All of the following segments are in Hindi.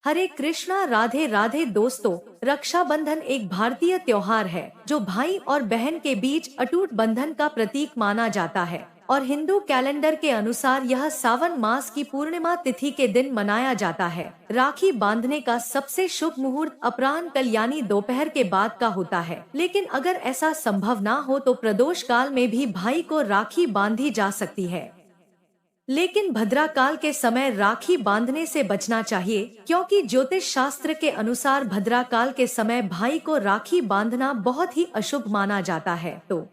हरे कृष्णा, राधे राधे दोस्तों। रक्षाबंधन एक भारतीय त्योहार है जो भाई और बहन के बीच अटूट बंधन का प्रतीक माना जाता है और हिंदू कैलेंडर के अनुसार यह सावन मास की पूर्णिमा तिथि के दिन मनाया जाता है। राखी बांधने का सबसे शुभ मुहूर्त अपराह्न कल यानी दोपहर के बाद का होता है, लेकिन अगर ऐसा संभव ना हो तो प्रदोष काल में भी भाई को राखी बांधी जा सकती है। लेकिन भद्रा काल के समय राखी बांधने से बचना चाहिए, क्योंकि ज्योतिष शास्त्र के अनुसार भद्रा काल के समय भाई को राखी बांधना बहुत ही अशुभ माना जाता है। तो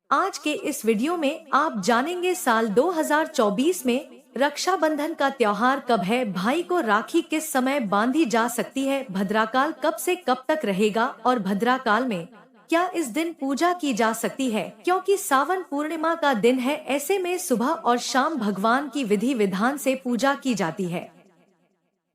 आज के इस वीडियो में आप जानेंगे साल 2024 में रक्षाबंधन का त्योहार कब है, भाई को राखी किस समय बांधी जा सकती है, भद्रा काल कब से कब तक रहेगा और भद्रा काल में क्या इस दिन पूजा की जा सकती है, क्योंकि सावन पूर्णिमा का दिन है। ऐसे में सुबह और शाम भगवान की विधि विधान से पूजा की जाती है।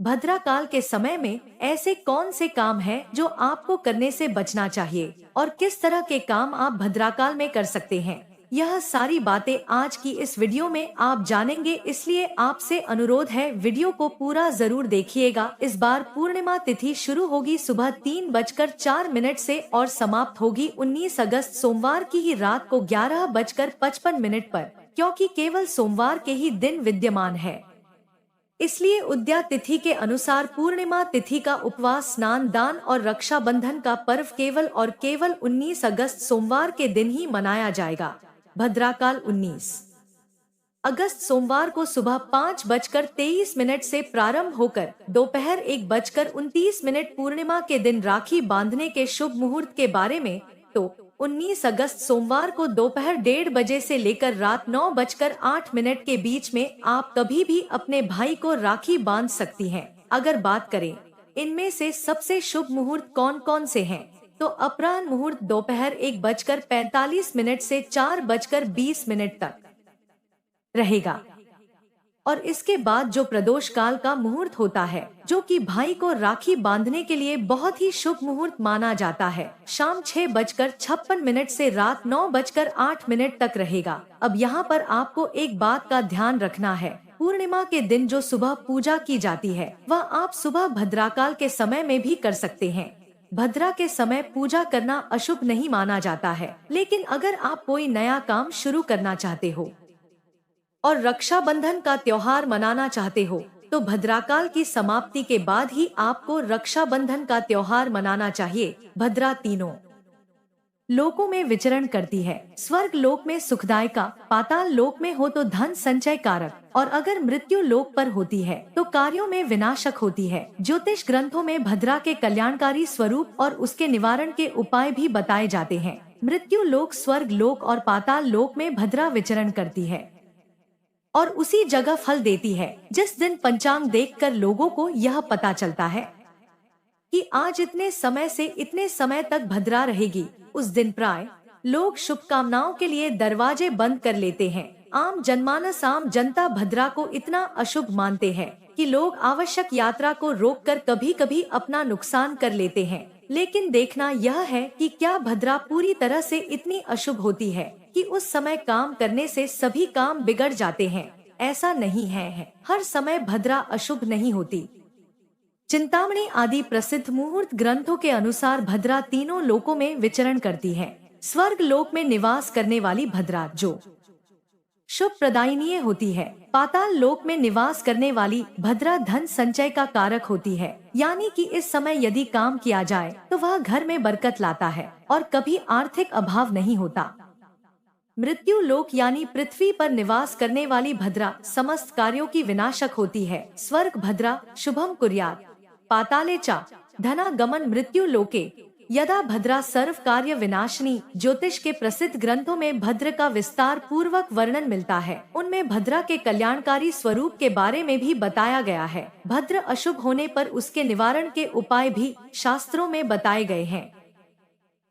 भद्रा काल के समय में ऐसे कौन से काम हैं जो आपको करने से बचना चाहिए और किस तरह के काम आप भद्रा काल में कर सकते हैं, यह सारी बातें आज की इस वीडियो में आप जानेंगे। इसलिए आपसे अनुरोध है, वीडियो को पूरा जरूर देखिएगा। इस बार पूर्णिमा तिथि शुरू होगी सुबह 3:04 से और समाप्त होगी 19 अगस्त सोमवार की ही रात को 11:55 पर, क्योंकि केवल सोमवार के ही दिन विद्यमान है। इसलिए उद्या तिथि के अनुसार पूर्णिमा तिथि का उपवास, स्नान, दान और रक्षाबंधन का पर्व केवल और केवल 19 अगस्त सोमवार के दिन ही मनाया जाएगा। भद्राकाल 19 अगस्त सोमवार को सुबह 5:23 से प्रारंभ होकर दोपहर 1:29 पूर्णिमा के दिन राखी बांधने के शुभ मुहूर्त के बारे में। तो 19 अगस्त सोमवार को दोपहर 1:30 से लेकर रात 9:08 के बीच में आप कभी भी अपने भाई को राखी बांध सकती हैं। अगर बात करें इनमें से सबसे शुभ मुहूर्त कौन कौन से हैं, तो अपराह्न मुहूर्त दोपहर 1:45 से 4:20 तक रहेगा और इसके बाद जो प्रदोष काल का मुहूर्त होता है, जो कि भाई को राखी बांधने के लिए बहुत ही शुभ मुहूर्त माना जाता है, शाम 6:56 से रात 9:08 तक रहेगा। अब यहाँ पर आपको एक बात का ध्यान रखना है, पूर्णिमा के दिन जो सुबह पूजा की जाती है वह आप सुबह भद्राकाल के समय में भी कर सकते हैं। भद्रा के समय पूजा करना अशुभ नहीं माना जाता है, लेकिन अगर आप कोई नया काम शुरू करना चाहते हो और रक्षाबंधन का त्योहार मनाना चाहते हो तो भद्राकाल की समाप्ति के बाद ही आपको रक्षाबंधन का त्योहार मनाना चाहिए। भद्रा तीनों लोकों में विचरण करती है। स्वर्ग लोक में सुखदायिका, पाताल लोक में हो तो धन संचय कारक, और अगर मृत्यु लोक पर होती है तो कार्यों में विनाशक होती है। ज्योतिष ग्रंथों में भद्रा के कल्याणकारी स्वरूप और उसके निवारण के उपाय भी बताए जाते हैं। मृत्यु लोक, स्वर्ग लोक और पाताल लोक में भद्रा विचरण करती है और उसी जगह फल देती है। जिस दिन पंचांग देखकर लोगों को यह पता चलता है कि आज इतने समय से इतने समय तक भद्रा रहेगी, उस दिन प्राय लोग शुभकामनाओं के लिए दरवाजे बंद कर लेते हैं। आम जनमानस, आम जनता भद्रा को इतना अशुभ मानते हैं कि लोग आवश्यक यात्रा को रोककर कभी कभी अपना नुकसान कर लेते हैं। लेकिन देखना यह है कि क्या भद्रा पूरी तरह से इतनी अशुभ होती है कि उस समय काम करने से सभी काम बिगड़ जाते हैं। ऐसा नहीं है, हर समय भद्रा अशुभ नहीं होती। चिंतामणि आदि प्रसिद्ध मुहूर्त ग्रंथों के अनुसार भद्रा तीनों लोकों में विचरण करती है। स्वर्ग लोक में निवास करने वाली भद्रा जो शुभ प्रदायिनी होती है, पाताल लोक में निवास करने वाली भद्रा धन संचय का कारक होती है, यानी कि इस समय यदि काम किया जाए तो वह घर में बरकत लाता है और कभी आर्थिक अभाव नहीं होता। मृत्यु लोक यानी पृथ्वी पर निवास करने वाली भद्रा समस्त कार्यों की विनाशक होती है। स्वर्ग भद्रा शुभम कुर्यात्, पाताले च धनागमन मृत्यु लोके यदा भद्रा सर्व कार्य विनाशिनी। ज्योतिष के प्रसिद्ध ग्रंथों में भद्र का विस्तार पूर्वक वर्णन मिलता है। उनमें भद्रा के कल्याणकारी स्वरूप के बारे में भी बताया गया है। भद्र अशुभ होने पर उसके निवारण के उपाय भी शास्त्रों में बताए गए हैं।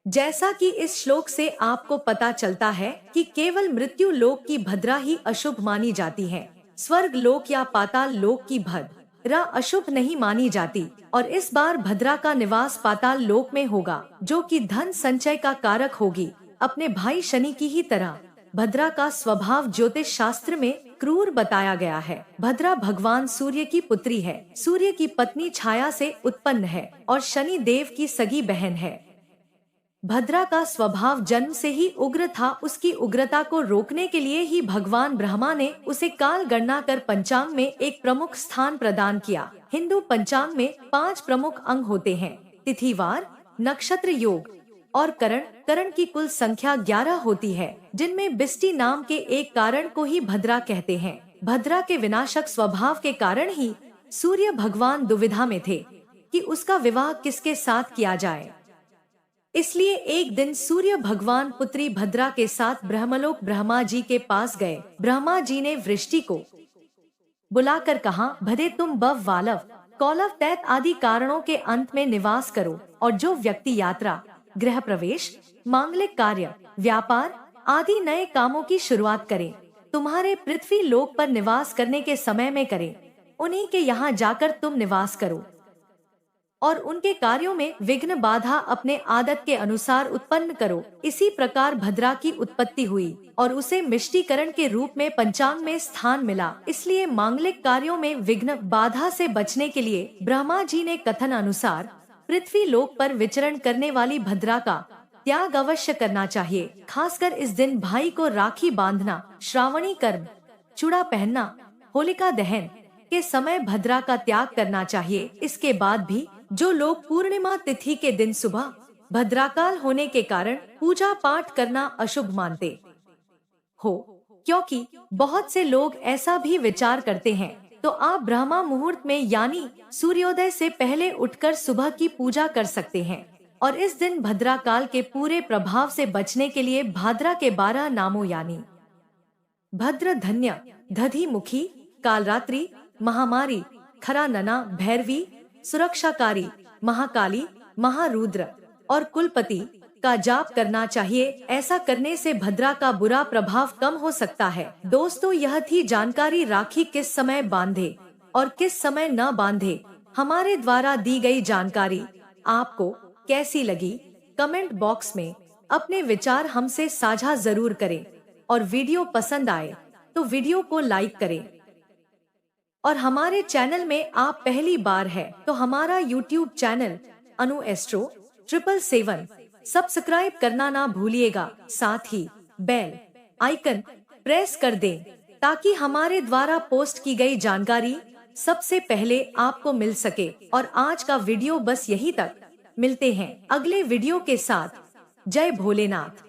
जैसा कि इस श्लोक से आपको पता चलता है कि केवल मृत्यु लोक की भद्रा ही अशुभ मानी जाती है। स्वर्ग लोक या पाताल लोक की भद्रा अशुभ नहीं मानी जाती और इस बार भद्रा का निवास पाताल लोक में होगा, जो कि धन संचय का कारक होगी, अपने भाई शनि की ही तरह। भद्रा का स्वभाव ज्योतिष शास्त्र में क्रूर बताया गया है। भद्रा भगवान सूर्य की पुत्री है, सूर्य की पत्नी छाया से उत्पन्न है और शनि देव की सगी बहन है। भद्रा का स्वभाव जन्म से ही उग्र था। उसकी उग्रता को रोकने के लिए ही भगवान ब्रह्मा ने उसे काल गणना कर पंचांग में एक प्रमुख स्थान प्रदान किया। हिंदू पंचांग में 5 प्रमुख अंग होते हैं: तिथिवार, नक्षत्र, योग और करण। करण की कुल संख्या 11 होती है, जिनमें बिस्टी नाम के एक कारण को ही भद्रा कहते हैं। भद्रा के विनाशक स्वभाव के कारण ही सूर्य भगवान दुविधा में थे कि उसका विवाह किसके साथ किया जाए। इसलिए एक दिन सूर्य भगवान पुत्री भद्रा के साथ ब्रह्मलोक ब्रह्मा जी के पास गए। ब्रह्मा जी ने वृष्टि को बुलाकर कहा, भदे तुम बव वालव, कौलव, तैत आदि कारणों के अंत में निवास करो और जो व्यक्ति यात्रा, गृह प्रवेश, मांगलिक कार्य, व्यापार आदि नए कामों की शुरुआत करें, तुम्हारे पृथ्वी लोक पर निवास करने के समय में करें, उन्हीं के यहाँ जाकर तुम निवास करो और उनके कार्यों में विघ्न बाधा अपने आदत के अनुसार उत्पन्न करो। इसी प्रकार भद्रा की उत्पत्ति हुई और उसे मिष्टीकरण के रूप में पंचांग में स्थान मिला। इसलिए मांगलिक कार्यों में विघ्न बाधा से बचने के लिए ब्रह्मा जी ने कथन अनुसार पृथ्वी लोक पर विचरण करने वाली भद्रा का त्याग अवश्य करना चाहिए। खासकर इस दिन भाई को राखी बांधना, श्रावणी कर्म, चूड़ा पहनना, होलिका दहन के समय भद्रा का त्याग करना चाहिए। इसके बाद भी जो लोग पूर्णिमा तिथि के दिन सुबह भद्राकाल होने के कारण पूजा पाठ करना अशुभ मानते हो, क्योंकि बहुत से लोग ऐसा भी विचार करते हैं, तो आप ब्रह्मा मुहूर्त में यानी सूर्योदय से पहले उठकर सुबह की पूजा कर सकते हैं। और इस दिन भद्राकाल के पूरे प्रभाव से बचने के लिए भाद्रा के 12 नामों यानी भद्र, धन्य, दधि मुखी, कालरात्रि, महामारी, खरा नना, भैरवी, सुरक्षाकारी, महाकाली, महारुद्र और कुलपति का जाप करना चाहिए। ऐसा करने से भद्रा का बुरा प्रभाव कम हो सकता है। दोस्तों, यह थी जानकारी राखी किस समय बांधे और किस समय न बांधे। हमारे द्वारा दी गई जानकारी आपको कैसी लगी? कमेंट बॉक्स में अपने विचार हमसे साझा जरूर करें और वीडियो पसंद आए तो वीडियो को लाइक करें। और हमारे चैनल में आप पहली बार है तो हमारा यूट्यूब चैनल अनु एस्ट्रो 777 सब्सक्राइब करना ना भूलिएगा। साथ ही बेल आइकन प्रेस कर दें ताकि हमारे द्वारा पोस्ट की गई जानकारी सबसे पहले आपको मिल सके। और आज का वीडियो बस यही तक। मिलते हैं अगले वीडियो के साथ। जय भोलेनाथ।